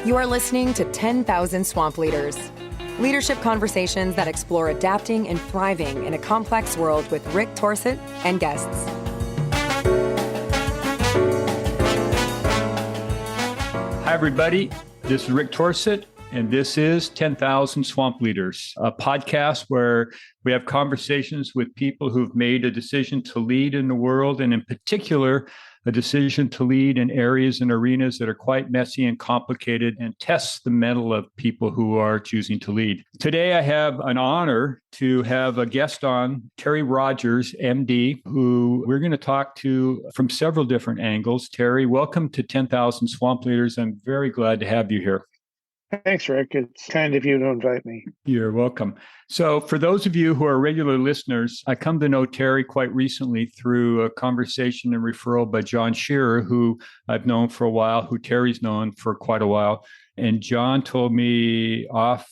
You are listening to 10,000 Swamp Leaders. Leadership conversations that explore adapting and thriving in a complex world with Rick Torsett and guests. Hi, everybody. This is Rick Torsett, and this is 10,000 Swamp Leaders, a podcast where we have conversations with people who've made a decision to lead in the world, and in particular, a decision to lead in areas and arenas that are quite messy and complicated and tests the mettle of people who are choosing to lead. Today, I have an honor to have a guest on, Terry Rogers, MD, who we're going to talk to from several different angles. Terry, welcome to 10,000 Swamp Leaders. I'm very glad to have you here. Thanks, Rick. It's kind of you to invite me. You're welcome. So for those of you who are regular listeners, I come to know Terry quite recently through a conversation and referral by John Shearer, who I've known for a while, who Terry's known for quite a while. And John told me off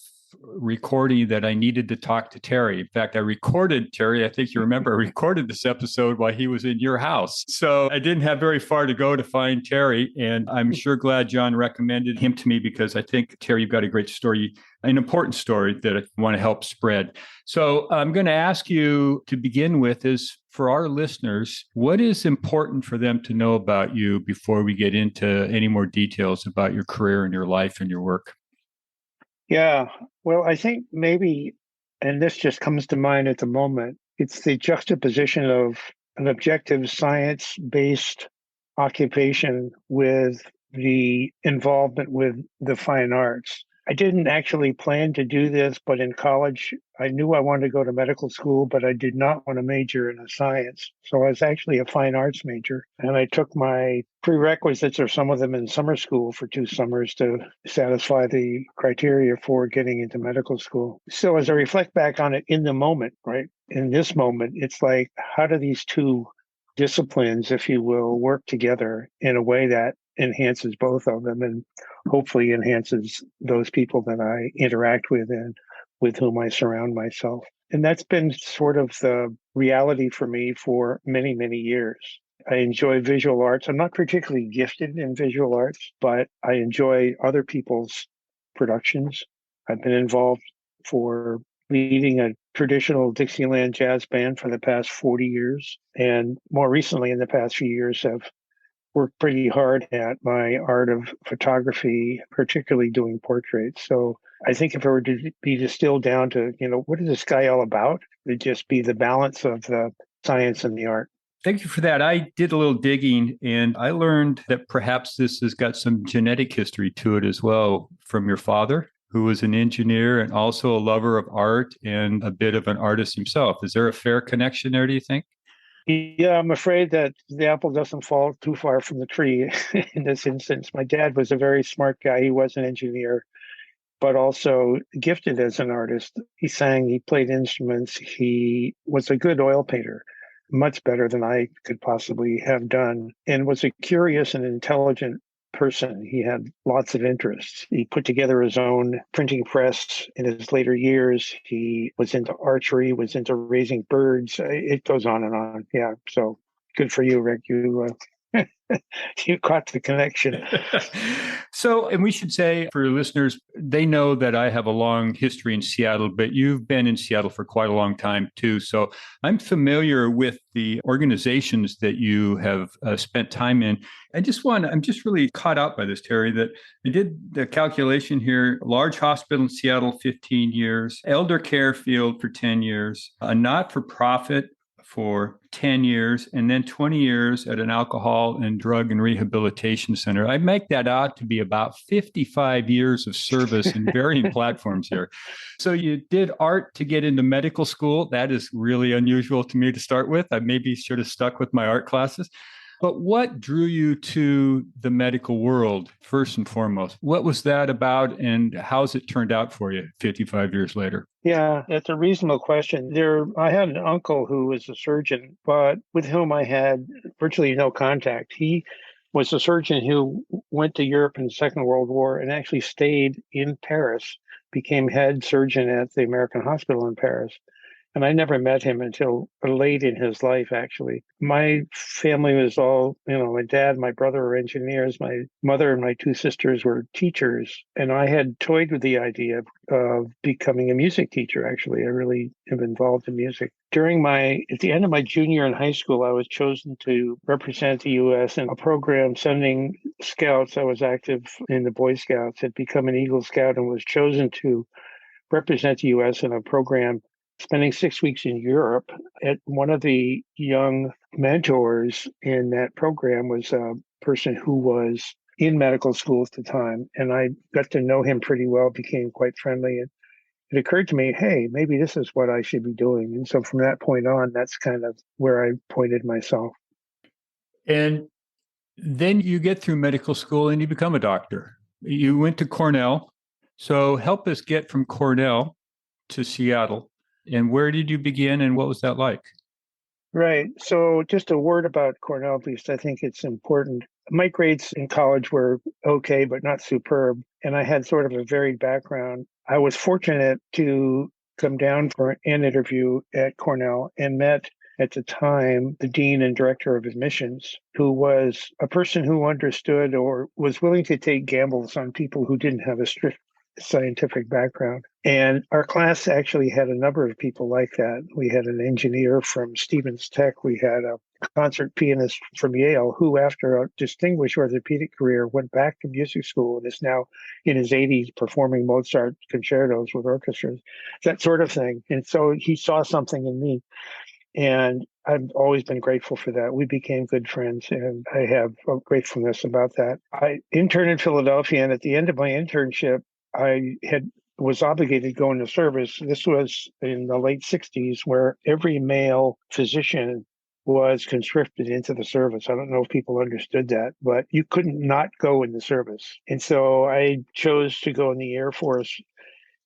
recording that I needed to talk to Terry. In fact, I recorded Terry. I think you remember I recorded this episode while he was in your house. So I didn't have very far to go to find Terry. And I'm sure glad John recommended him to me because I think, Terry, you've got a great story, an important story that I want to help spread. So I'm going to ask you to begin with is for our listeners, what is important for them to know about you before we get into any more details about your career and your life and your work? Yeah, well, I think maybe, and this just comes to mind at the moment, it's the juxtaposition of an objective science-based occupation with the involvement with the fine arts. I didn't actually plan to do this, but in college, I knew I wanted to go to medical school, but I did not want to major in a science. So I was actually a fine arts major. And I took my prerequisites, or some of them in summer school for 2 summers to satisfy the criteria for getting into medical school. So as I reflect back on it in the moment, right, in this moment, it's like, how do these two disciplines, if you will, work together in a way that enhances both of them and hopefully enhances those people that I interact with and with whom I surround myself. And that's been sort of the reality for me for many, many years. I enjoy visual arts. I'm not particularly gifted in visual arts, but I enjoy other people's productions. I've been involved for leading a traditional Dixieland jazz band for the past 40 years. And more recently, in the past few years, have worked pretty hard at my art of photography, particularly doing portraits. So I think if it were to be distilled down to, what is this guy all about? It'd just be the balance of the science and the art. Thank you for that. I did a little digging and I learned that perhaps this has got some genetic history to it as well from your father, who was an engineer and also a lover of art and a bit of an artist himself. Is there a fair connection there, do you think? Yeah, I'm afraid that the apple doesn't fall too far from the tree in this instance. My dad was a very smart guy. He was an engineer, but also gifted as an artist. He sang, he played instruments. He was a good oil painter, much better than I could possibly have done, and was a curious and intelligent person. He had lots of interests. He put together his own printing press in his later years. He was into archery, was into raising birds. It goes on and on. Yeah. So good for you, Rick. You you caught the connection. So, and we should say for listeners, they know that I have a long history in Seattle, but you've been in Seattle for quite a long time too. So I'm familiar with the organizations that you have spent time in. I'm just really caught up by this, Terry, that I did the calculation here, large hospital in Seattle, 15 years, elder care field for 10 years, a not-for-profit for 10 years, and then 20 years at an alcohol and drug and rehabilitation center. I make that out to be about 55 years of service in varying platforms here. So you did art to get into medical school. That is really unusual to me to start with. I maybe should have stuck with my art classes. But what drew you to the medical world, first and foremost? What was that about, and how's it turned out for you 55 years later? Yeah, that's a reasonable question. I had an uncle who was a surgeon, but with whom I had virtually no contact. He was a surgeon who went to Europe in the Second World War and actually stayed in Paris, became head surgeon at the American Hospital in Paris. And I never met him until late in his life, actually. My family was all, my dad, my brother were engineers. My mother and my two sisters were teachers. And I had toyed with the idea of becoming a music teacher, actually. I really am involved in music. At the end of my junior year in high school, I was chosen to represent the U.S. in a program sending scouts. I was active in the Boy Scouts, had become an Eagle Scout, and was chosen to represent the U.S. in a program spending 6 weeks in Europe. At one of the young mentors in that program was a person who was in medical school at the time, and I got to know him pretty well, became quite friendly, and it occurred to me, hey, maybe this is what I should be doing. And so from that point on, that's kind of where I pointed myself. And then you get through medical school and you become a doctor. You went to Cornell. So help us get from Cornell to Seattle. And where did you begin and what was that like? Right. So just a word about Cornell, at least I think it's important. My grades in college were okay, but not superb. And I had sort of a varied background. I was fortunate to come down for an interview at Cornell and met at the time the dean and director of admissions, who was a person who understood or was willing to take gambles on people who didn't have a strict scientific background. And our class actually had a number of people like that. We had an engineer from Stevens Tech. We had a concert pianist from Yale who, after a distinguished orthopedic career, went back to music school and is now in his 80s performing Mozart concertos with orchestras, that sort of thing. And so he saw something in me. And I've always been grateful for that. We became good friends, and I have a gratefulness about that. I interned in Philadelphia, and at the end of my internship, was obligated to go into service. This was in the late 60s, where every male physician was conscripted into the service. I don't know if people understood that, but you couldn't not go in the service. And so I chose to go in the Air Force.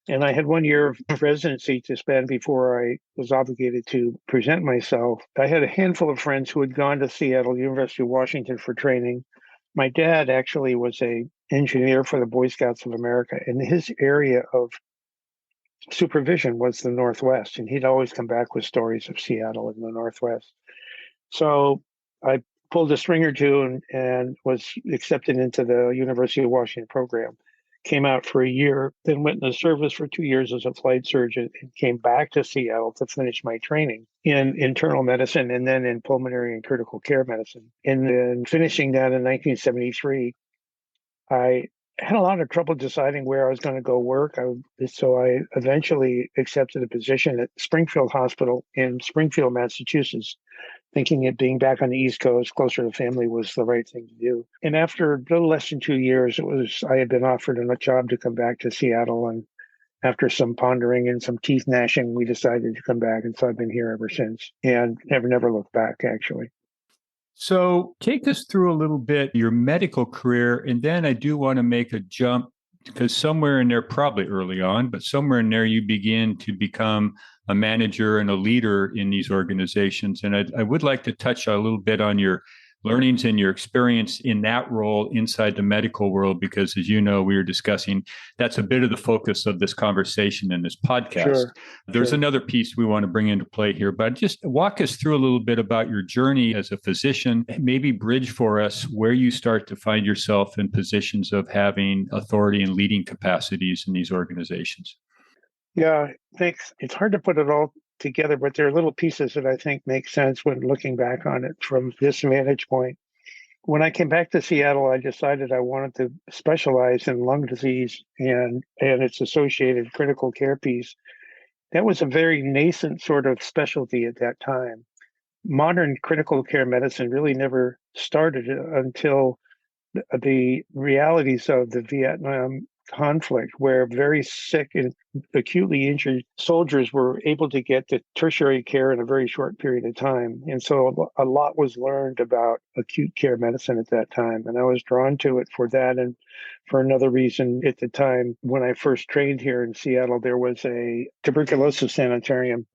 And I had 1 year of residency to spend before I was obligated to present myself. I had a handful of friends who had gone to Seattle, University of Washington for training. My dad actually was a engineer for the Boy Scouts of America, and his area of supervision was the Northwest, and he'd always come back with stories of Seattle in the Northwest. So I pulled a string or two and was accepted into the University of Washington program. Came out for a year, then went into service for 2 years as a flight surgeon and came back to Seattle to finish my training in internal medicine and then in pulmonary and critical care medicine. And then finishing that in 1973, I had a lot of trouble deciding where I was going to go work. So I eventually accepted a position at Springfield Hospital in Springfield, Massachusetts, thinking it being back on the East Coast, closer to family, was the right thing to do. And after a little less than 2 years, I had been offered a job to come back to Seattle. And after some pondering and some teeth gnashing, we decided to come back. And so I've been here ever since and never looked back, actually. So take us through a little bit your medical career. And then I do want to make a jump because somewhere in there, probably early on, but somewhere in there, you begin to become a manager and a leader in these organizations. And I would like to touch a little bit on your learnings and your experience in that role inside the medical world, because as you know, we were discussing, that's a bit of the focus of this conversation and this podcast. Sure. There's another piece we want to bring into play here, but just walk us through a little bit about your journey as a physician, maybe bridge for us where you start to find yourself in positions of having authority and leading capacities in these organizations. Yeah, thanks. It's hard to put it all together, but there are little pieces that I think make sense when looking back on it from this vantage point. When I came back to Seattle, I decided I wanted to specialize in lung disease and its associated critical care piece. That was a very nascent sort of specialty at that time. Modern critical care medicine really never started until the realities of the Vietnam conflict, where very sick and acutely injured soldiers were able to get to tertiary care in a very short period of time. And so a lot was learned about acute care medicine at that time. And I was drawn to it for that. And for another reason, at the time when I first trained here in Seattle, there was a tuberculosis sanitarium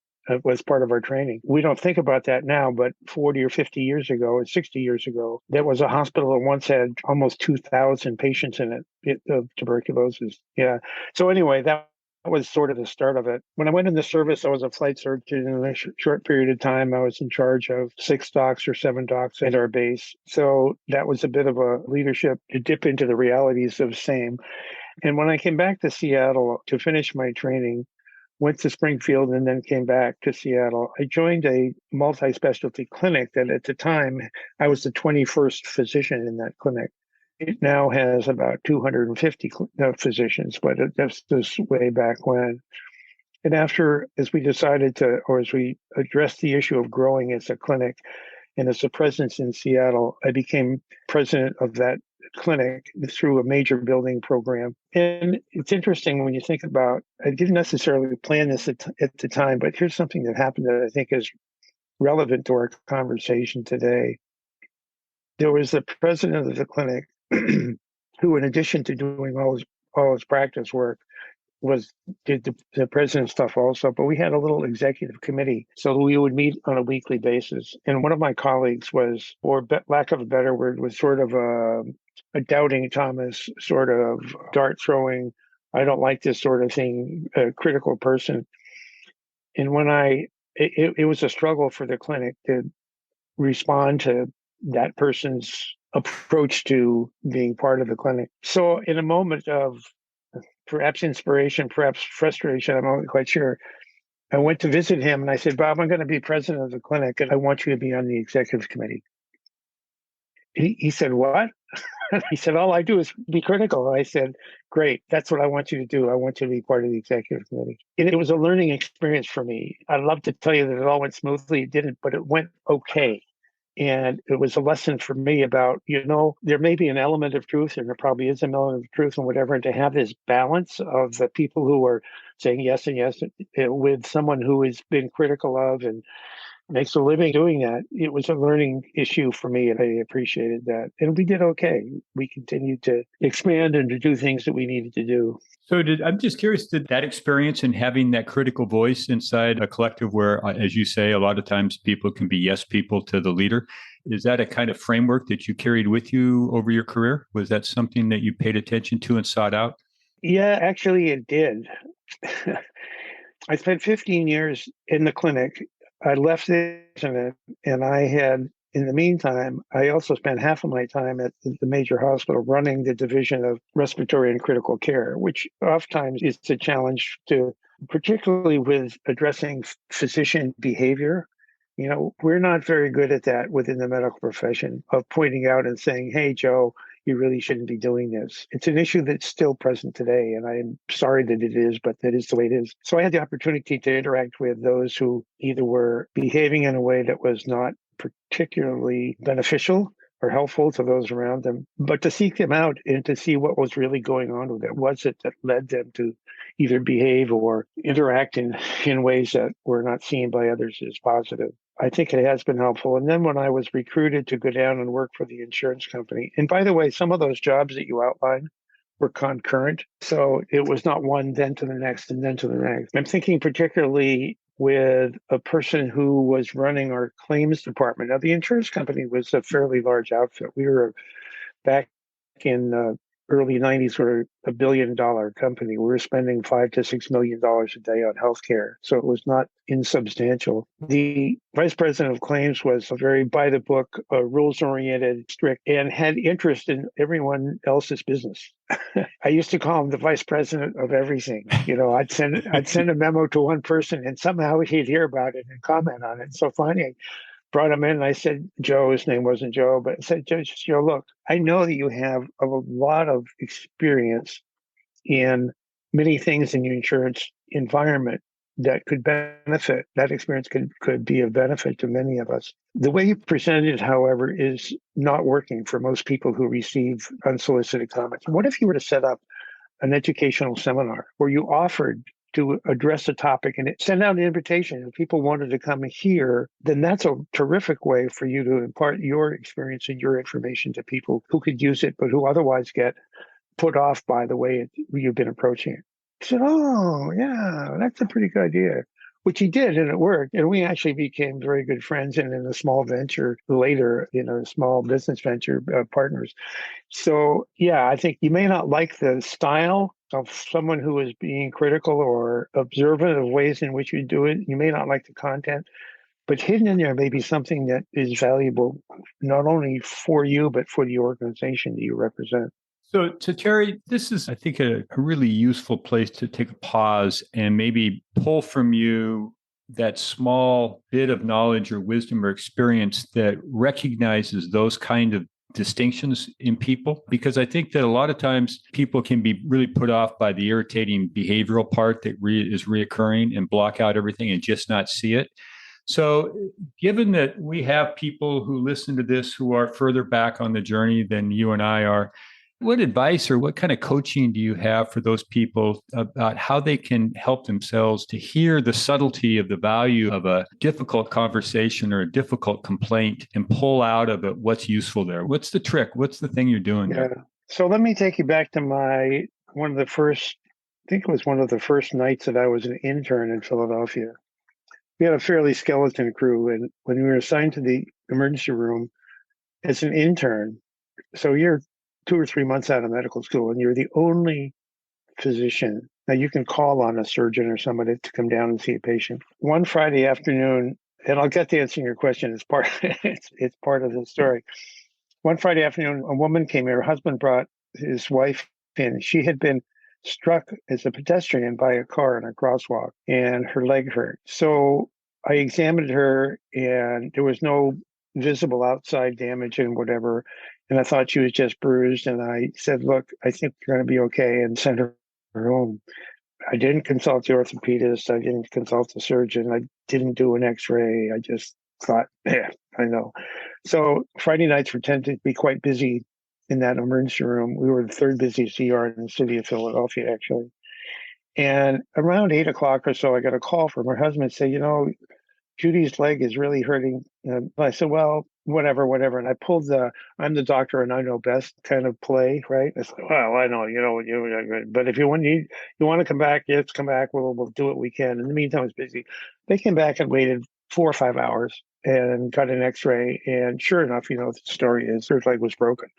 was part of our training. We don't think about that now, but 40 or 50 years ago or 60 years ago, there was a hospital that once had almost 2,000 patients in it of tuberculosis. Yeah. So anyway, that was sort of the start of it. When I went in the service, I was a flight surgeon. In a short period of time, I was in charge of 6 docks or 7 docks at our base. So that was a bit of a leadership to dip into the realities of same. And when I came back to Seattle to finish my training, went to Springfield and then came back to Seattle, I joined a multi-specialty clinic that at the time I was the 21st physician in that clinic. It now has about 250 physicians, but that's this way back when. And after, as we decided to, or as we addressed the issue of growing as a clinic and as a presence in Seattle, I became president of that clinic through a major building program. And it's interesting when you think about, I didn't necessarily plan this at the time, but here's something that happened that I think is relevant to our conversation today. There was the president of the clinic who, in addition to doing all his practice work, did the president stuff also. But we had a little executive committee, so we would meet on a weekly basis. And one of my colleagues was, or lack of a better word, was sort of a doubting Thomas, sort of dart throwing, I don't like this sort of thing, a critical person. And when it was a struggle for the clinic to respond to that person's approach to being part of the clinic. So in a moment of perhaps inspiration, perhaps frustration, I'm not quite sure, I went to visit him and I said, Bob, I'm going to be president of the clinic and I want you to be on the executive committee. He said, what? He said, all I do is be critical. I said, great. That's what I want you to do. I want you to be part of the executive committee. And it was a learning experience for me. I'd love to tell you that it all went smoothly. It didn't, but it went okay. And it was a lesson for me about, there may be an element of truth, and there probably is an element of truth and whatever, and to have this balance of the people who are saying yes and yes with someone who has been critical of and makes a living doing that. It was a learning issue for me, and I appreciated that. And we did okay. We continued to expand and to do things that we needed to do. So I'm just curious, did that experience and having that critical voice inside a collective where, as you say, a lot of times people can be yes people to the leader, is that a kind of framework that you carried with you over your career? Was that something that you paid attention to and sought out? Yeah, actually it did. I spent 15 years in the clinic. I left it, and I had, in the meantime, I also spent half of my time at the major hospital running the division of respiratory and critical care, which oftentimes is a challenge to, particularly with addressing physician behavior. We're not very good at that within the medical profession of pointing out and saying, hey, Joe, you really shouldn't be doing this. It's an issue that's still present today, and I'm sorry that it is, but that is the way it is. So I had the opportunity to interact with those who either were behaving in a way that was not particularly beneficial or helpful to those around them, but to seek them out and to see what was really going on with it. Was it that led them to either behave or interact in ways that were not seen by others as positive? I think it has been helpful. And then when I was recruited to go down and work for the insurance company, and by the way, some of those jobs that you outlined were concurrent. So it was not one, then to the next, and then to the next. I'm thinking particularly with a person who was running our claims department. Now, the insurance company was a fairly large outfit. We were back in early 90s, we're $1 billion company. We were spending $5 to $6 million a day on healthcare. So it was not insubstantial. The vice president of claims was a very by the book, rules-oriented, strict, and had interest in everyone else's business. I used to call him the vice president of everything. I'd send a memo to one person and somehow he'd hear about it and comment on it. So finally, brought him in and I said, Joe, his name wasn't Joe, but I said, Joe, look, I know that you have a lot of experience in many things in your insurance environment that could benefit. That experience could be of benefit to many of us. The way you presented it, however, is not working for most people who receive unsolicited comments. What if you were to set up an educational seminar where you offered to address a topic and send out an invitation? If people wanted to come here, then that's a terrific way for you to impart your experience and your information to people who could use it, but who otherwise get put off by the way you've been approaching it. I said, oh, yeah, that's a pretty good idea, which he did, and it worked. And we actually became very good friends and in a small venture later, a small business venture partners. So, yeah, I think you may not like the style someone who is being critical or observant of ways in which you do it. You may not like the content, but hidden in there may be something that is valuable, not only for you, but for the organization that you represent. So Terry, this is, I think, a really useful place to take a pause and maybe pull from you that small bit of knowledge or wisdom or experience that recognizes those kind of distinctions in people, because I think that a lot of times people can be really put off by the irritating behavioral part that is reoccurring and block out everything and just not see it. So, given that we have people who listen to this who are further back on the journey than you and I are, what advice or what kind of coaching do you have for those people about how they can help themselves to hear the subtlety of the value of a difficult conversation or a difficult complaint and pull out of it what's useful there? What's the trick? What's the thing you're doing there? So let me take you back to one of the first, I think it was one of the first nights that I was an intern in Philadelphia. We had a fairly skeleton crew, and when we were assigned to the emergency room as an intern, so you're 2 or 3 months out of medical school, and you're the only physician. Now you can call on a surgeon or somebody to come down and see a patient. One Friday afternoon, and I'll get to answering your question. It's part it's part of the story. One Friday afternoon, a woman came here. Her husband brought his wife in. She had been struck as a pedestrian by a car in a crosswalk, and her leg hurt. So I examined her, and there was no visible outside damage and whatever. And I thought she was just bruised. And I said, look, I think you're going to be okay, and sent her home. I didn't consult the orthopedist. I didn't consult the surgeon. I didn't do an x-ray. I just thought, yeah, I know. So Friday nights were tended to be quite busy in that emergency room. We were the third busiest ER in the city of Philadelphia, actually. And around 8 o'clock or so, I got a call from her husband say, Judy's leg is really hurting. And I said, well, whatever. And I pulled I'm the doctor and I know best kind of play, right? I said, well, I know, but if you want to come back, let's come back. We'll do what we can. In the meantime, it's busy. They came back and waited 4 or 5 hours and got an x-ray. And sure enough, the story is her leg was broken.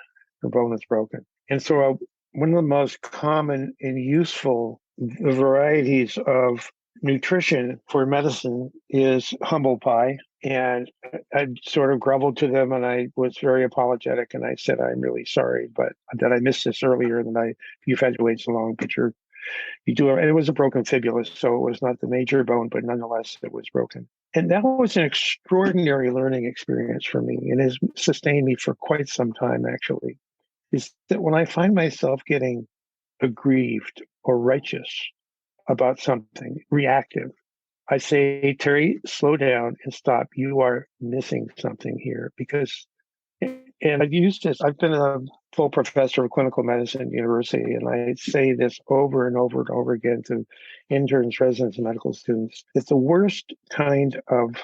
Her bone was broken. And so one of the most common and useful varieties of nutrition for medicine is humble pie. And I sort of groveled to them, and I was very apologetic. And I said, I'm really sorry, but that I missed this earlier than you've had to wait so long, but you do. And it was a broken fibula, so it was not the major bone, but nonetheless, it was broken. And that was an extraordinary learning experience for me, and has sustained me for quite some time, actually, is that when I find myself getting aggrieved or righteous about something, reactive, I say, Terry, slow down and stop. You are missing something here. And I've used this, I've been a full professor of clinical medicine at the university, and I say this over and over and over again to interns, residents, and medical students, that the worst kind of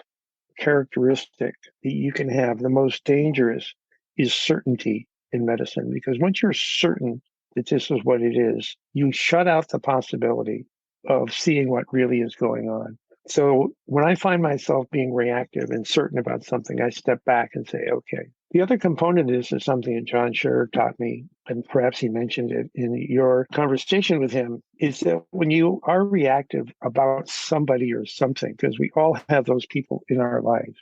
characteristic that you can have, the most dangerous, is certainty in medicine. Because once you're certain that this is what it is, you shut out the possibility of seeing what really is going on. So when I find myself being reactive and certain about something, I step back and say, okay. The other component is something that John Scherer taught me, and perhaps he mentioned it in your conversation with him, is that when you are reactive about somebody or something, because we all have those people in our lives,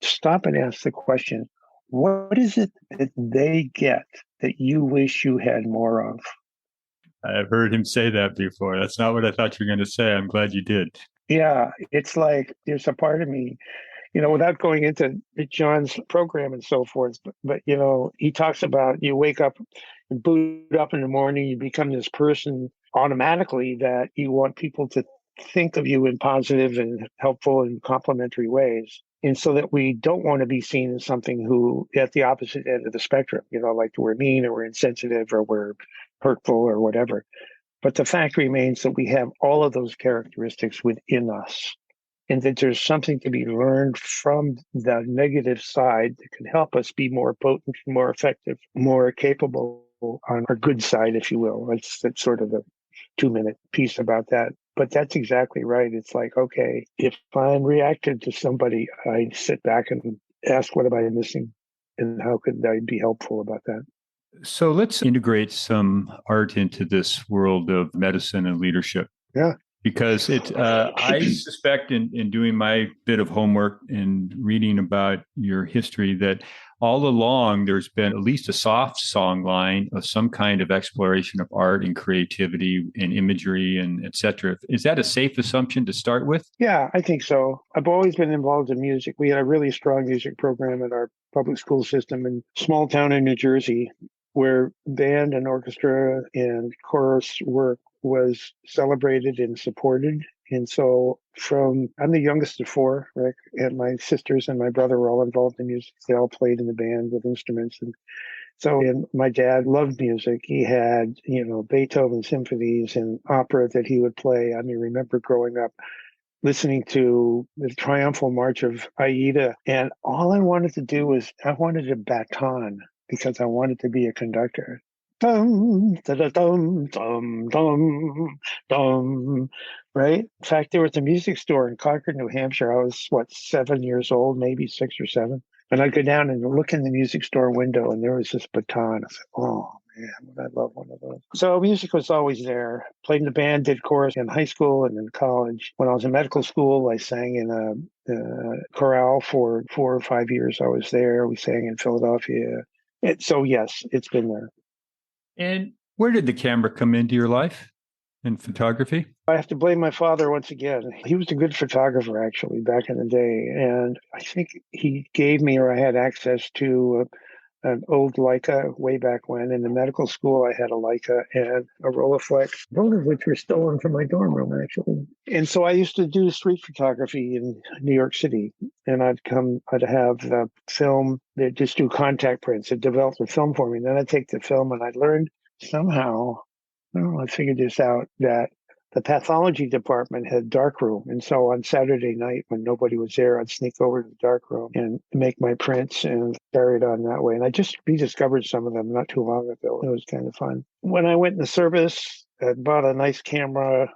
stop and ask the question, what is it that they get that you wish you had more of? I've heard him say that before. That's not what I thought you were going to say. I'm glad you did. Yeah, it's like there's a part of me, without going into John's program and so forth, but he talks about you wake up and boot up in the morning, you become this person automatically that you want people to think of you in positive and helpful and complimentary ways. And so that we don't want to be seen as something who at the opposite end of the spectrum, like we're mean or we're insensitive or we're hurtful or whatever. But the fact remains that we have all of those characteristics within us, and that there's something to be learned from the negative side that can help us be more potent, more effective, more capable on our good side, if you will. That's sort of a 2-minute piece about that. But that's exactly right. It's like, okay, if I'm reactive to somebody, I sit back and ask, what am I missing? And how could I be helpful about that? So let's integrate some art into this world of medicine and leadership. Yeah. Because I suspect in doing my bit of homework and reading about your history that all along there's been at least a soft song line of some kind of exploration of art and creativity and imagery and et cetera. Is that a safe assumption to start with? Yeah, I think so. I've always been involved in music. We had a really strong music program in our public school system in a small town in New Jersey where band and orchestra and chorus work was celebrated and supported. And so I'm the youngest of four, Rick, and my sisters and my brother were all involved in music. They all played in the band with instruments. And my dad loved music. He had, Beethoven symphonies and opera that he would play. I mean, remember growing up listening to the triumphal march of Aida. And all I wanted to do was I wanted a baton because I wanted to be a conductor. Dum, da, da, dum, dum, dum, dum. Right? In fact, there was a music store in Concord, New Hampshire. I was, 7 years old, maybe 6 or 7. And I'd go down and look in the music store window, and there was this baton. I said, oh, man, would I love one of those. So music was always there. Played in the band, did chorus in high school and in college. When I was in medical school, I sang in a chorale for 4 or 5 years. I was there. We sang in Philadelphia. So, yes, it's been there. And where did the camera come into your life in photography? I have to blame my father once again. He was a good photographer, actually, back in the day. And I think he gave me, or I had access to an old Leica way back when. In the medical school, I had a Leica and a Rolleiflex, both of which were stolen from my dorm room, actually. And so I used to do street photography in New York City. And I'd have the film, they'd just do contact prints. It developed a film for me. And then I'd take the film and I learned somehow, I figured this out, that the pathology department had dark room. And so on Saturday night when nobody was there, I'd sneak over to the dark room and make my prints and carry it on that way. And I just rediscovered some of them not too long ago. It was kind of fun. When I went in the service, I bought a nice camera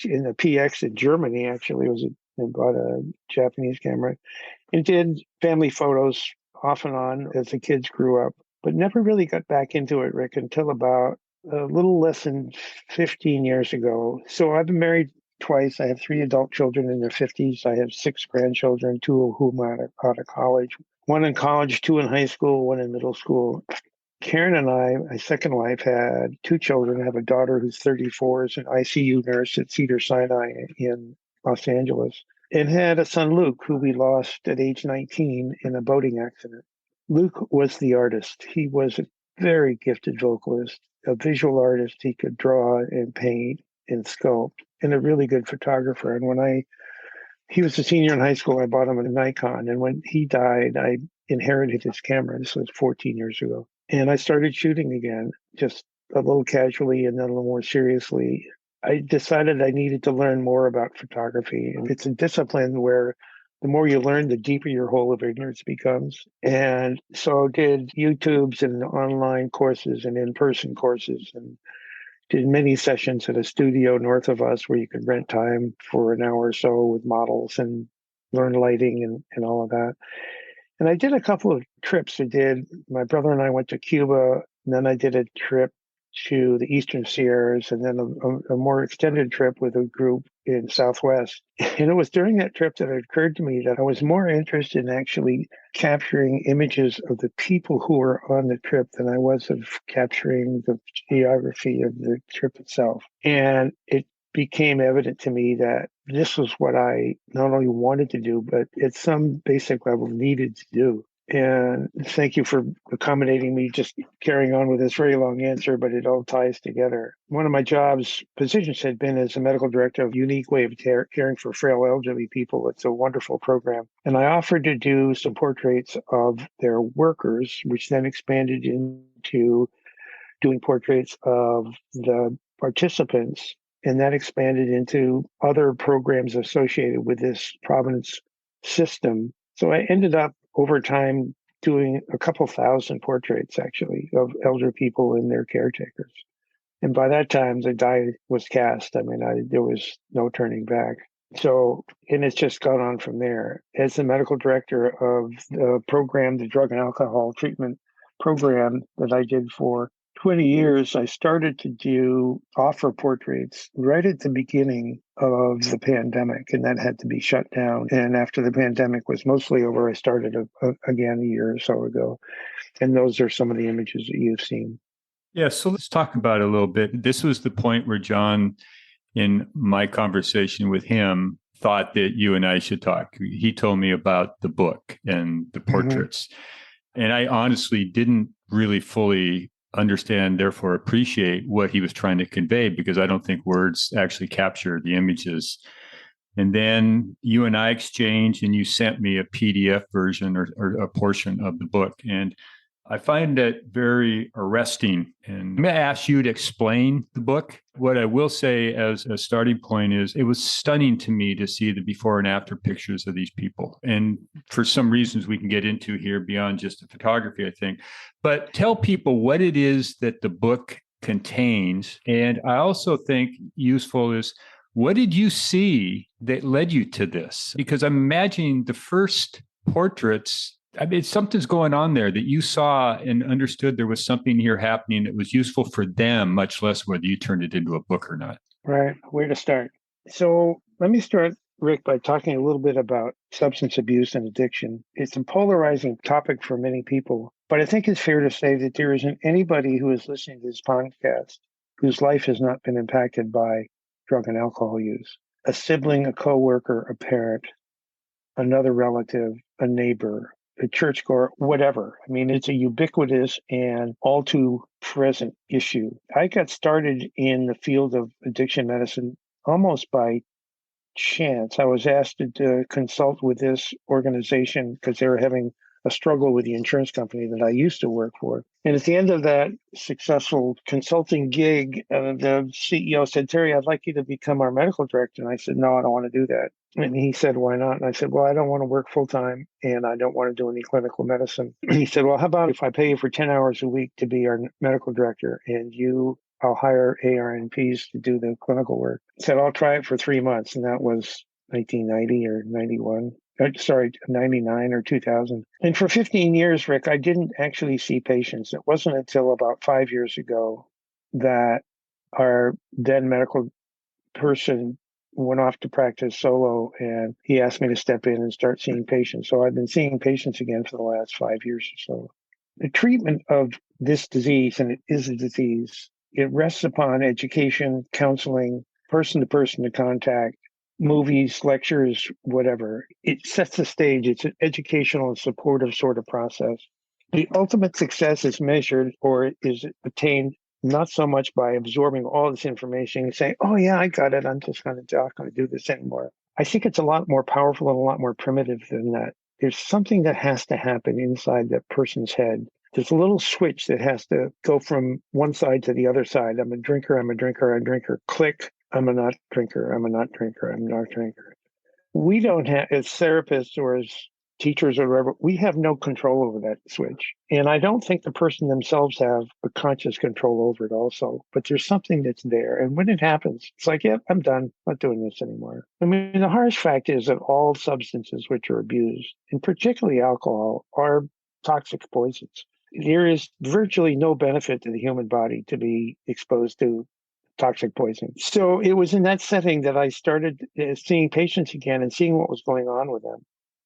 in the PX in Germany, actually. I bought a Japanese camera and did family photos off and on as the kids grew up, but never really got back into it, Rick, until about a little less than 15 years ago. So I've been married twice. I have 3 adult children in their 50s. I have 6 grandchildren, 2 of whom are out of college. 1 in college, 2 in high school, 1 in middle school. Karen and I, my second wife, had 2 children. I have a daughter who's 34, is an ICU nurse at Cedars-Sinai in Los Angeles, and had a son, Luke, who we lost at age 19 in a boating accident. Luke was the artist. He was a very gifted vocalist, a visual artist. He could draw and paint and sculpt, and a really good photographer. And he was a senior in high school, I bought him a Nikon. And when he died, I inherited his camera. This was 14 years ago. And I started shooting again, just a little casually and then a little more seriously. I decided I needed to learn more about photography. And it's a discipline where the more you learn, the deeper your hole of ignorance becomes. And so did YouTubes and online courses and in-person courses, and did many sessions at a studio north of us where you could rent time for an hour or so with models and learn lighting and all of that. And I did a couple of trips. My brother and I went to Cuba, and then I did a trip to the Eastern Sierras, and then a more extended trip with a group in Southwest. And it was during that trip that it occurred to me that I was more interested in actually capturing images of the people who were on the trip than I was of capturing the geography of the trip itself. And it became evident to me that this was what I not only wanted to do, but at some basic level needed to do. And thank you for accommodating me just carrying on with this very long answer, but it all ties together. One of my positions had been as a medical director of Unique Way of Caring for Frail Elderly People. It's a wonderful program. And I offered to do some portraits of their workers, which then expanded into doing portraits of the participants. And that expanded into other programs associated with this Providence system. So I ended up over time doing a couple thousand portraits, actually, of elder people and their caretakers. And by that time, the die was cast. I mean, there was no turning back. So, and it's just gone on from there. As the medical director of the program, the Drug and Alcohol Treatment program that I did for 20 years. I started to offer portraits right at the beginning of the pandemic, and that had to be shut down. And after the pandemic was mostly over, I started again a year or so ago. And those are some of the images that you've seen. Yeah, so let's talk about it a little bit. This was the point where John, in my conversation with him, thought that you and I should talk. He told me about the book and the portraits. And I honestly didn't really fully understand, therefore appreciate what he was trying to convey, because I don't think words actually capture the images. And then you and I exchanged, and you sent me a PDF version or a portion of the book. And I find that very arresting. And I'm going to ask you to explain the book. What I will say as a starting point is it was stunning to me to see the before and after pictures of these people. And for some reasons we can get into here beyond just the photography, I think. But tell people what it is that the book contains. And I also think useful is, what did you see that led you to this? Because I'm imagining the first portraits, I mean, something's going on there that you saw and understood there was something here happening that was useful for them, much less whether you turned it into a book or not. Right. Where to start? So let me start, Rick, by talking a little bit about substance abuse and addiction. It's a polarizing topic for many people, but I think it's fair to say that there isn't anybody who is listening to this podcast whose life has not been impacted by drug and alcohol use. A sibling, a coworker, a parent, another relative, a neighbor, a churchgoer, whatever. I mean, it's a ubiquitous and all too present issue. I got started in the field of addiction medicine almost by chance. I was asked to consult with this organization because they were having a struggle with the insurance company that I used to work for. And at the end of that successful consulting gig, the CEO said, "Terry, I'd like you to become our medical director." And I said, "No, I don't want to do that." And he said, "Why not?" And I said, "Well, I don't want to work full time and I don't want to do any clinical medicine." And he said, "Well, how about if I pay you for 10 hours a week to be our medical director and I'll hire ARNPs to do the clinical work." I said, "I'll try it for 3 months." And that was 1990 or 91. 99 or 2000. And for 15 years, Rick, I didn't actually see patients. It wasn't until about 5 years ago that our then medical person went off to practice solo, and he asked me to step in and start seeing patients. So I've been seeing patients again for the last 5 years or so. The treatment of this disease, and it is a disease, it rests upon education, counseling, person-to-person contact, movies, lectures, whatever. It sets the stage. It's an educational and supportive sort of process. The ultimate success is measured or is attained not so much by absorbing all this information and saying, "Oh yeah, I got it. I'm just not going to do this anymore." I think it's a lot more powerful and a lot more primitive than that. There's something that has to happen inside that person's head. There's a little switch that has to go from one side to the other side. I'm a drinker, I'm a drinker, I'm a drinker. Click. I'm a not drinker. I'm a not drinker. I'm a not drinker. We don't have, as therapists or as teachers or whatever, we have no control over that switch. And I don't think the person themselves have a conscious control over it also. But there's something that's there. And when it happens, it's like, "Yep, I'm done. Not doing this anymore." I mean, the harsh fact is that all substances which are abused, and particularly alcohol, are toxic poisons. There is virtually no benefit to the human body to be exposed to toxic poison. So it was in that setting that I started seeing patients again and seeing what was going on with them.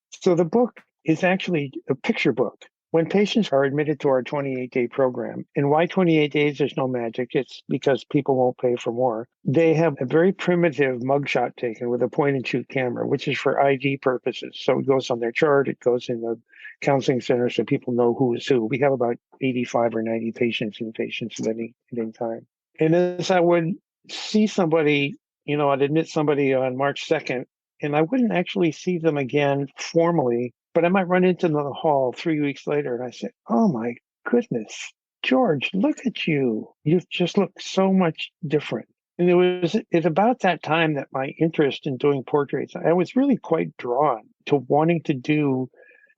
So the book is actually a picture book. When patients are admitted to our 28-day program, and why 28 days? There's no magic. It's because people won't pay for more. They have a very primitive mugshot taken with a point-and-shoot camera, which is for ID purposes. So it goes on their chart. It goes in the counseling center so people know who is who. We have about 85 or 90 patients at any time. And as I would see somebody, I'd admit somebody on March 2nd, and I wouldn't actually see them again formally, but I might run into them in the hall 3 weeks later, and I say, "Oh my goodness, George, look at you. You just look so much different." And it's about that time that my interest in doing portraits, I was really quite drawn to wanting to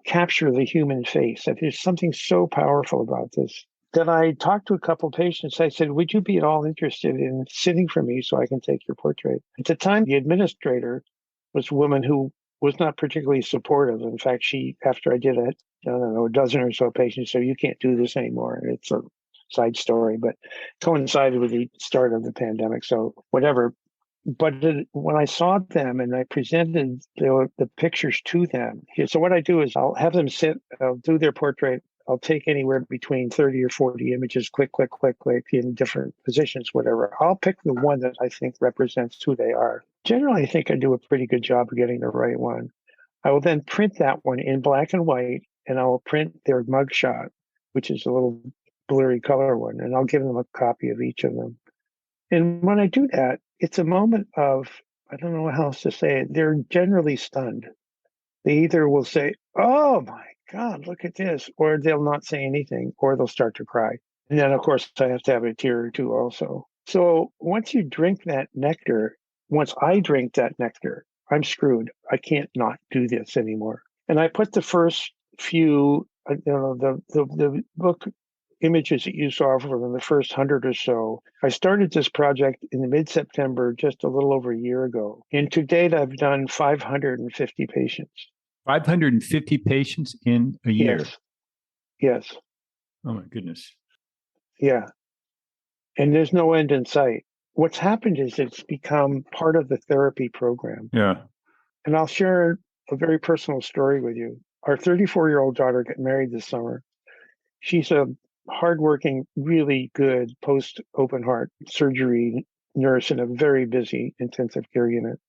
capture the human face. That there's something so powerful about this. Then I talked to a couple of patients. I said, "Would you be at all interested in sitting for me so I can take your portrait?" At the time, the administrator was a woman who was not particularly supportive. In fact, after I did I don't know, a dozen or so patients, so you can't do this anymore. And it's a side story, but coincided with the start of the pandemic. So whatever. But when I saw them and I presented the pictures to them, so what I do is I'll have them sit, I'll do their portrait. I'll take anywhere between 30 or 40 images, click, click, click, click, in different positions, whatever. I'll pick the one that I think represents who they are. Generally, I think I do a pretty good job of getting the right one. I will then print that one in black and white, and I will print their mugshot, which is a little blurry color one, and I'll give them a copy of each of them. And when I do that, it's a moment of, I don't know how else to say it, they're generally stunned. They either will say, "Oh my God, look at this," or they'll not say anything, or they'll start to cry. And then, of course, I have to have a tear or two also. So once you drink that nectar, once I drink that nectar, I'm screwed. I can't not do this anymore. And I put the first few, the book images that you saw from the first 100 or so. I started this project in mid-September, just a little over a year ago. And to date, I've done 550 patients. 550 patients in a year? Yes. Yes. Oh, my goodness. Yeah. And there's no end in sight. What's happened is it's become part of the therapy program. Yeah. And I'll share a very personal story with you. Our 34-year-old daughter got married this summer. She's a hardworking, really good post-open heart surgery nurse in a very busy intensive care unit.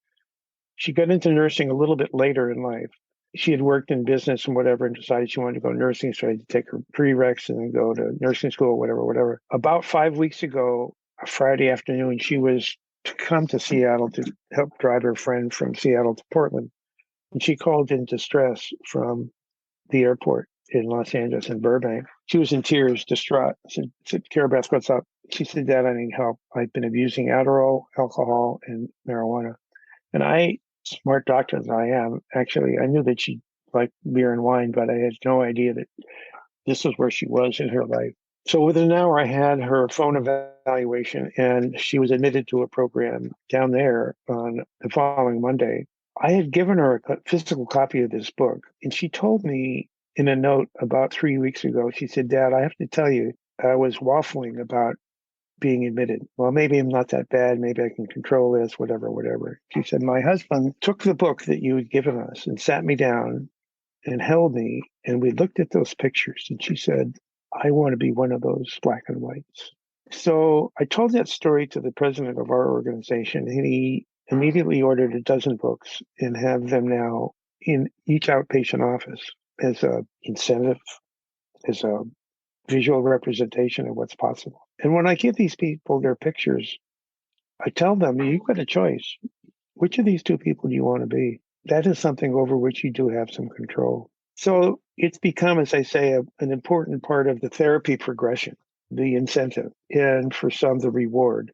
She got into nursing a little bit later in life. She had worked in business and whatever and decided she wanted to go nursing, so I had to take her prereqs and then go to nursing school, whatever. About 5 weeks ago, a Friday afternoon, she was to come to Seattle to help drive her friend from Seattle to Portland. And she called in distress from the airport in Los Angeles in Burbank. She was in tears, distraught. I said, "Cara Beth, what's up?" She said, "Dad, I need help. I've been abusing Adderall, alcohol, and marijuana." And I, smart doctor as I am, actually, I knew that she liked beer and wine, but I had no idea that this is where she was in her life. So within an hour, I had her phone evaluation, and she was admitted to a program down there on the following Monday. I had given her a physical copy of this book, and she told me in a note about 3 weeks ago, she said, "Dad, I have to tell you, I was waffling about being admitted. Well, maybe I'm not that bad. Maybe I can control this, whatever. She said, my husband took the book that you had given us and sat me down and held me, and we looked at those pictures, and she said, I want to be one of those black and whites." So I told that story to the president of our organization, and he immediately ordered a dozen books and have them now in each outpatient office as a incentive, as a visual representation of what's possible. And when I give these people their pictures, I tell them, you've got a choice. Which of these two people do you want to be? That is something over which you do have some control. So it's become, as I say, an important part of the therapy progression, the incentive, and for some, the reward.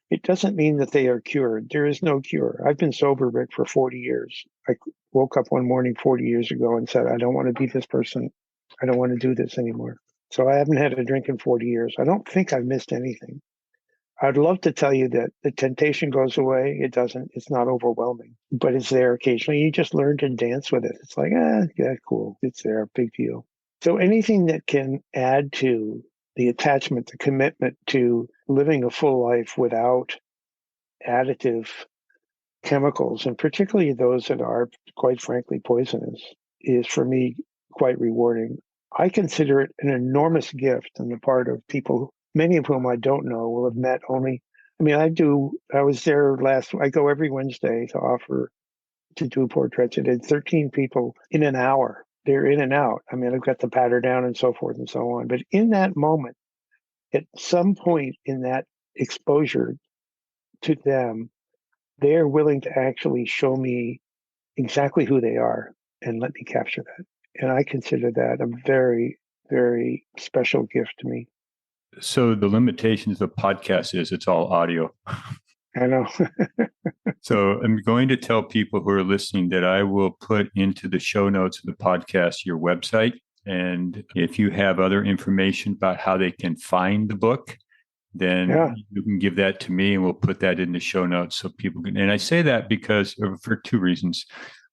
It doesn't mean that they are cured. There is no cure. I've been sober, Rick, for 40 years. I woke up one morning 40 years ago and said, I don't want to be this person. I don't want to do this anymore. So I haven't had a drink in 40 years. I don't think I've missed anything. I'd love to tell you that the temptation goes away. It doesn't. It's not overwhelming, but it's there occasionally. You just learn to dance with it. It's like, yeah, cool. It's there. Big deal. So anything that can add to the attachment, the commitment to living a full life without additive chemicals, and particularly those that are, quite frankly, poisonous, is for me quite rewarding. I consider it an enormous gift on the part of people, many of whom I don't know, will have met only. I mean, I was there I go every Wednesday to do portraits. I did 13 people in an hour. They're in and out. I mean, I've got the patter down and so forth and so on. But in that moment, at some point in that exposure to them, they're willing to actually show me exactly who they are and let me capture that. And I consider that a very, very special gift to me. So the limitations of podcast is it's all audio. I know. So I'm going to tell people who are listening that I will put into the show notes of the podcast your website. And if you have other information about how they can find the book, then you can give that to me and we'll put that in the show notes so people can. And I say that because for two reasons.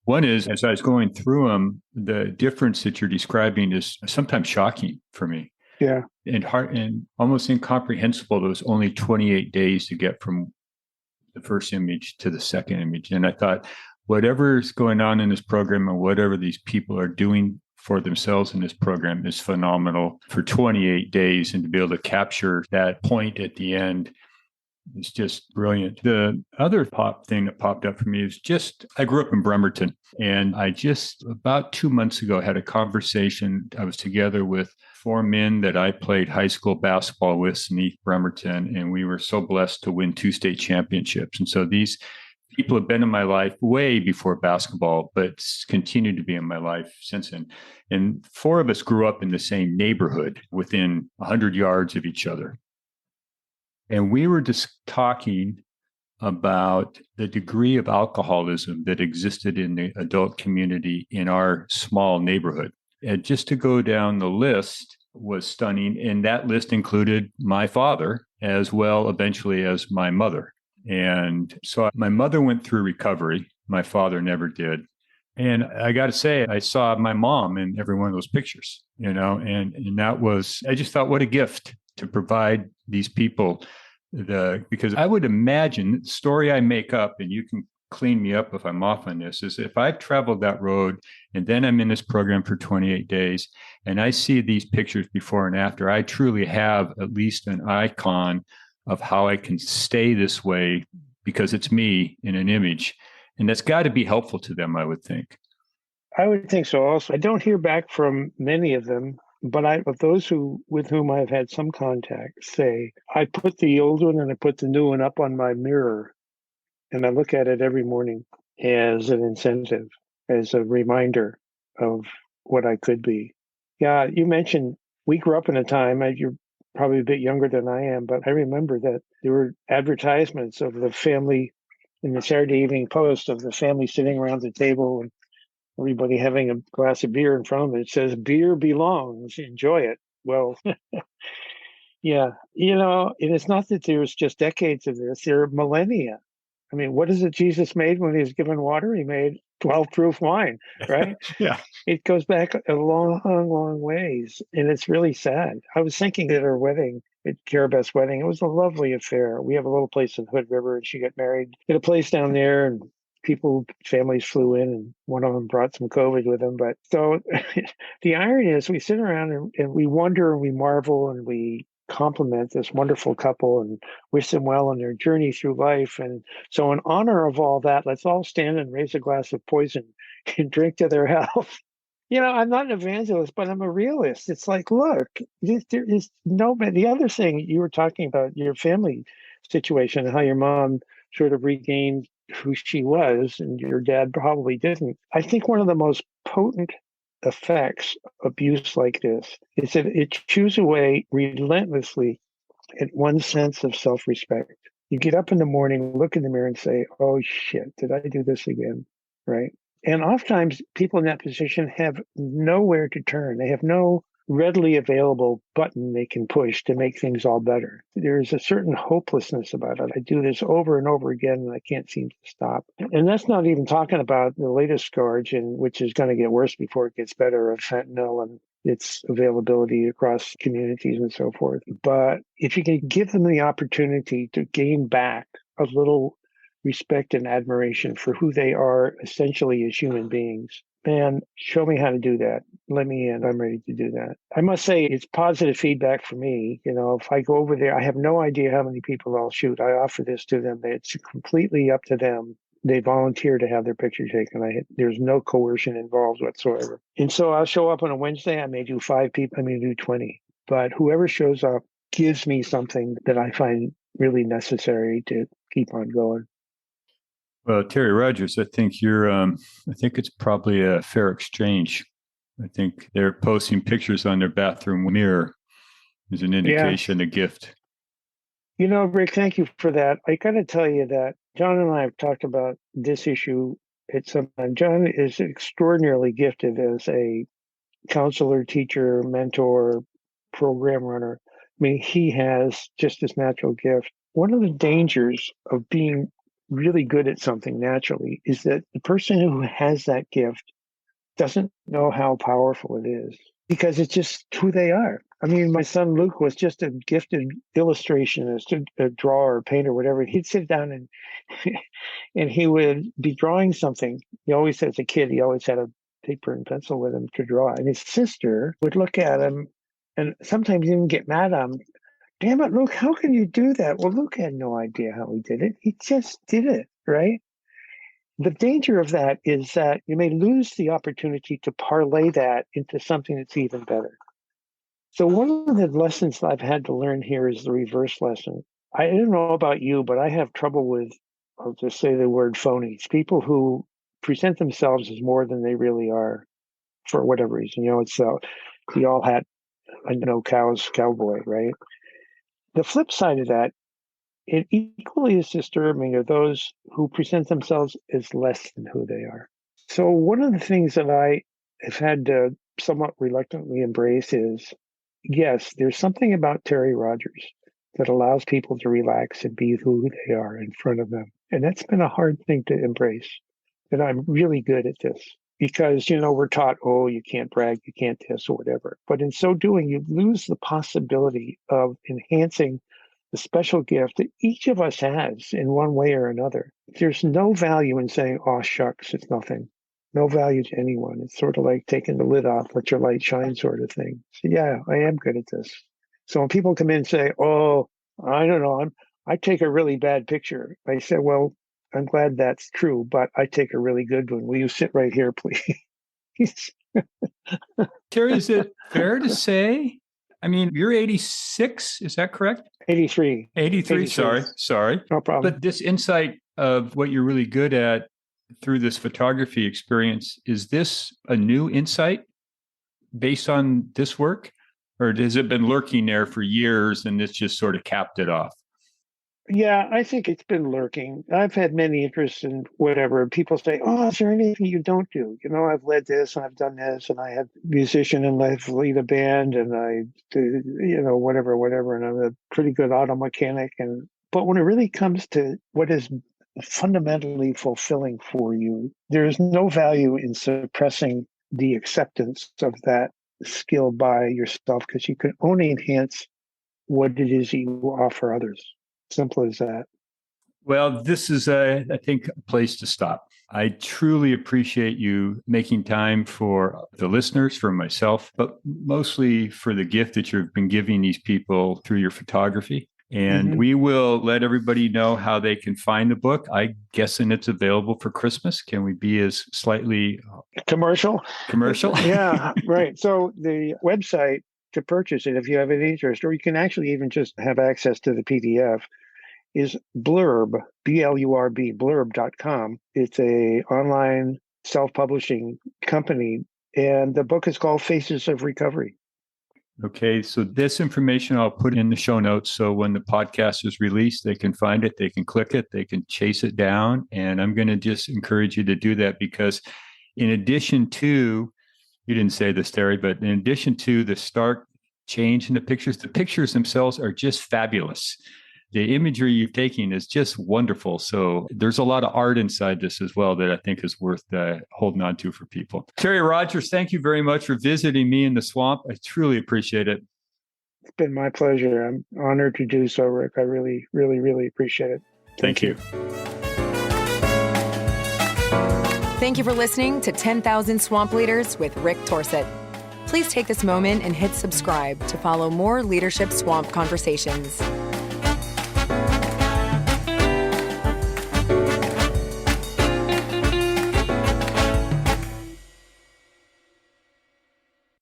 One is, as I was going through them, the difference that you're describing is sometimes shocking for me Yeah. and hard and almost incomprehensible. There was only 28 days to get from the first image to the second image. And I thought, whatever's going on in this program and whatever these people are doing for themselves in this program is phenomenal for 28 days. And to be able to capture that point at the end is just brilliant. The other thing that popped up for me is I grew up in Bremerton, and I just about 2 months ago had a conversation. I was together with 4 men that I played high school basketball with in East Bremerton, and we were so blessed to win 2 state championships. And so these people have been in my life way before basketball, but continued to be in my life since then. And 4 of us grew up in the same neighborhood within 100 yards of each other. And we were just talking about the degree of alcoholism that existed in the adult community in our small neighborhood. And just to go down the list was stunning. And that list included my father as well, eventually, as my mother. And so my mother went through recovery. My father never did. And I got to say, I saw my mom in every one of those pictures, and that was, I just thought, what a gift to provide these people because I would imagine the story I make up, and you can clean me up if I'm off on this, is if I've traveled that road and then I'm in this program for 28 days and I see these pictures before and after, I truly have at least an icon of how I can stay this way because it's me in an image. And that's got to be helpful to them, I would think. I would think so also. I don't hear back from many of them, but of those with whom I've had some contact say, I put the old one and I put the new one up on my mirror, and I look at it every morning as an incentive, as a reminder of what I could be. Yeah, you mentioned we grew up in a time, you're probably a bit younger than I am, but I remember that there were advertisements of the family in the Saturday Evening Post of the family sitting around the table and everybody having a glass of beer in front of it. It says, beer belongs, enjoy it. Well, yeah, and it's not that there's just decades of this, there are millennia. I mean, what is it Jesus made when he was given water? He made 12 proof wine, right? Yeah. It goes back a long, long ways. And it's really sad. I was thinking at her wedding, at Carabeth's wedding, it was a lovely affair. We have a little place in Hood River, and she got married at a place down there, and families flew in, and one of them brought some COVID with them. But so the irony is we sit around and we wonder and we marvel and we compliment this wonderful couple and wish them well on their journey through life. And so in honor of all that, let's all stand and raise a glass of poison and drink to their health. I'm not an evangelist, but I'm a realist. It's like, look, there is the other thing you were talking about, your family situation and how your mom sort of regained who she was and your dad probably didn't. I think one of the most potent effects abuse like this is that it chews away relentlessly at one sense of self-respect. You get up in the morning, look in the mirror and say, oh shit, did I do this again? Right? And oftentimes people in that position have nowhere to turn. They have no readily available button they can push to make things all better. There's a certain hopelessness about it. I do this over and over again and I can't seem to stop. And that's not even talking about the latest scourge, which is going to get worse before it gets better, of fentanyl and its availability across communities and so forth. But if you can give them the opportunity to gain back a little respect and admiration for who they are essentially as human beings, man, show me how to do that. Let me in. I'm ready to do that. I must say it's positive feedback for me. If I go over there, I have no idea how many people I'll shoot. I offer this to them. It's completely up to them. They volunteer to have their picture taken. There's no coercion involved whatsoever. And so I'll show up on a Wednesday. I may do 5 people. I may do 20. But whoever shows up gives me something that I find really necessary to keep on going. Well, Terry Rogers, I think I think it's probably a fair exchange. I think they're posting pictures on their bathroom mirror is an indication, a gift. Rick, thank you for that. I got to tell you that John and I have talked about this issue at some time. John is extraordinarily gifted as a counselor, teacher, mentor, program runner. I mean, he has just this natural gift. One of the dangers of being really good at something naturally is that the person who has that gift doesn't know how powerful it is because it's just who they are. I mean, my son Luke was just a gifted illustrationist, a drawer, painter, whatever. He'd sit down and and he would be drawing something. He always, as a kid, he always had a paper and pencil with him to draw. And his sister would look at him and sometimes even get mad at him. Damn it, Luke, how can you do that? Well, Luke had no idea how he did it. He just did it, right? The danger of that is that you may lose the opportunity to parlay that into something that's even better. So one of the lessons I've had to learn here is the reverse lesson. I don't know about you, but I have trouble with, I'll just say the word phonies, people who present themselves as more than they really are for whatever reason. It's the all hat, I know cows cowboy, right? The flip side of that, it equally as disturbing are those who present themselves as less than who they are. So one of the things that I have had to somewhat reluctantly embrace is, yes, there's something about Terry Rogers that allows people to relax and be who they are in front of them. And that's been a hard thing to embrace. And I'm really good at this because, we're taught, oh, you can't brag, you can't this or whatever. But in so doing, you lose the possibility of enhancing the special gift that each of us has in one way or another. There's no value in saying, oh, shucks, it's nothing. No value to anyone. It's sort of like taking the lid off, let your light shine sort of thing. So yeah, I am good at this. So when people come in and say, oh, I don't know, I take a really bad picture. I say, well, I'm glad that's true, but I take a really good one. Will you sit right here, please? Terry, is it fair to say, I mean, you're 86, is that correct? 83. 83, sorry. No problem. But this insight of what you're really good at through this photography experience, is this a new insight based on this work? Or has it been lurking there for years and it's just sort of capped it off? Yeah, I think it's been lurking. I've had many interests in whatever. People say, oh, is there anything you don't do? I've led this and I've done this and I have musician and I lead a band and I do, whatever. And I'm a pretty good auto mechanic. But when it really comes to what is fundamentally fulfilling for you, there's no value in suppressing the acceptance of that skill by yourself because you can only enhance what it is you offer others. Simple as that. Well, this is, I think, a place to stop. I truly appreciate you making time for the listeners, for myself, but mostly for the gift that you've been giving these people through your photography. And we will let everybody know how they can find the book. I'm guessing it's available for Christmas. Can we be as slightly commercial? Yeah, right. So the website to purchase it, if you have an interest, or you can actually even just have access to the PDF, is Blurb, B-L-U-R-B, blurb.com. It's a online self-publishing company, and the book is called Faces of Recovery. Okay, so this information I'll put in the show notes. So when the podcast is released, they can find it, they can click it, they can chase it down. And I'm going to just encourage you to do that because in addition to, you didn't say this, Terry, but in addition to the stark change in the pictures themselves are just fabulous. The imagery you're taking is just wonderful. So there's a lot of art inside this as well that I think is worth holding on to for people. Terry Rogers, thank you very much for visiting me in the swamp. I truly appreciate it. It's been my pleasure. I'm honored to do so, Rick. I really, really, really appreciate it. Thank you. Thank you for listening to 10,000 Swamp Leaders with Rick Torsett. Please take this moment and hit subscribe to follow more Leadership Swamp conversations.